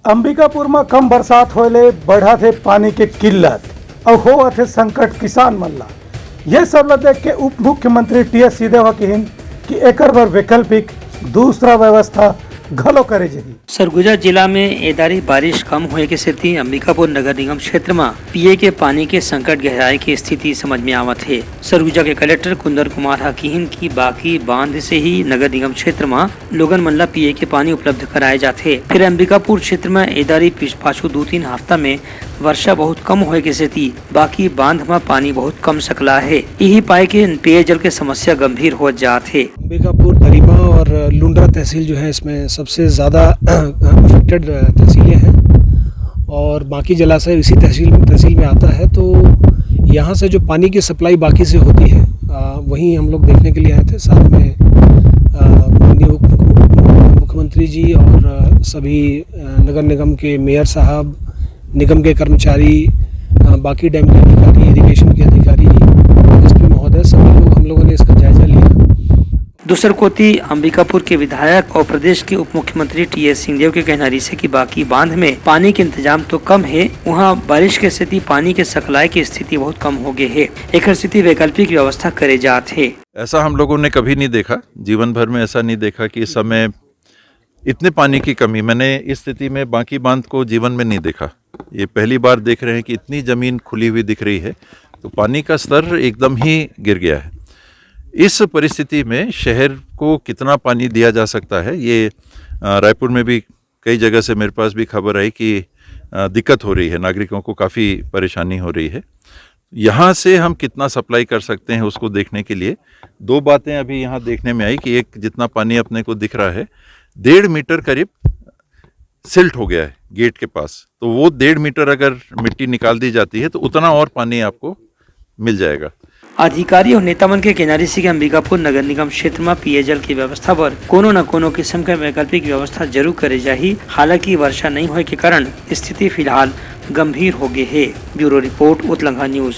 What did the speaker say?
अंबिकापुर में कम बरसात होले बढ़ा थे पानी के किल्लत और हो थे संकट किसान मन ला। ये सब ला देख के उप मुख्यमंत्री टीएस सिंहदेव कहिन कि एकर बर वैकल्पिक दूसरा व्यवस्था घलो करे जही। सरगुजा जिला में एदारी बारिश कम होए के सेती अंबिकापुर नगर निगम क्षेत्र में पिए के पानी के संकट गहराई की स्थिति समझ में आवत है। सरगुजा के कलेक्टर कुंदर कुमार हकीन की बाकी बांध से ही नगर निगम क्षेत्र में लोगन मन ला पिए के पानी उपलब्ध कराए जाते। फिर अंबिकापुर क्षेत्र में एदारी पाछू 2-3 हफ्ता में वर्षा बहुत कम होए के सेती बाकी बांध में पानी बहुत कम सकला है। यही पाए के पेयजल के समस्या गंभीर हो जाते। अंबिकापुर, दरिमा और लुंड्रा तहसील जो है इसमें सबसे ज़्यादा अफेक्टेड तहसीलें हैं और बाकी जलाशय इसी तहसील में आता है। तो यहाँ से जो पानी की सप्लाई बाकी से होती है वहीं हम लोग देखने के लिए आए थे। साथ में माननीय मुख्यमंत्री जी और सभी नगर निगम के मेयर साहब, निगम के कर्मचारी, बाकी डैम के अधिकारी, इरिगेशन के अधिकारी, एसपी महोदय, सभी लोग हम लोगों ने इसका जायजा लिया। दूसर कोती अंबिकापुर के विधायक और प्रदेश के उप मुख्यमंत्री टीएस सिंहदेव के कहनारी से कि बाकी बांध में पानी के इंतजाम तो कम है, वहाँ बारिश के स्थिति पानी के सप्लाई की स्थिति बहुत कम हो गई है। एक स्थिति वैकल्पिक व्यवस्था करे जाते है। ऐसा हम लोगों ने कभी नहीं देखा, जीवन भर में ऐसा नहीं देखा कि इस समय इतने पानी की कमी। मैंने इस स्थिति में बाकी बांध को जीवन में नहीं देखा। ये पहली बार देख रहे हैं कि इतनी जमीन खुली हुई दिख रही है, तो पानी का स्तर एकदम ही गिर गया है। इस परिस्थिति में शहर को कितना पानी दिया जा सकता है, ये रायपुर में भी कई जगह से मेरे पास भी खबर आई कि दिक्कत हो रही है, नागरिकों को काफ़ी परेशानी हो रही है। यहाँ से हम कितना सप्लाई कर सकते हैं उसको देखने के लिए 2 बातें अभी यहाँ देखने में आई कि एक, जितना पानी अपने को दिख रहा है 1.5 मीटर करीब सिल्ट हो गया है गेट के पास, तो वो 1.5 मीटर अगर मिट्टी निकाल दी जाती है तो उतना और पानी आपको मिल जाएगा। अधिकारी और नेता मन के किनारे से अंबिकापुर नगर निगम क्षेत्र में पेयजल की व्यवस्था पर कोनो न कोनो किस्म का वैकल्पिक व्यवस्था जरूर करे जाही। हालांकि वर्षा नहीं होने के कारण स्थिति फिलहाल गंभीर हो गई है। ब्यूरो रिपोर्ट, उत्तलंघा न्यूज।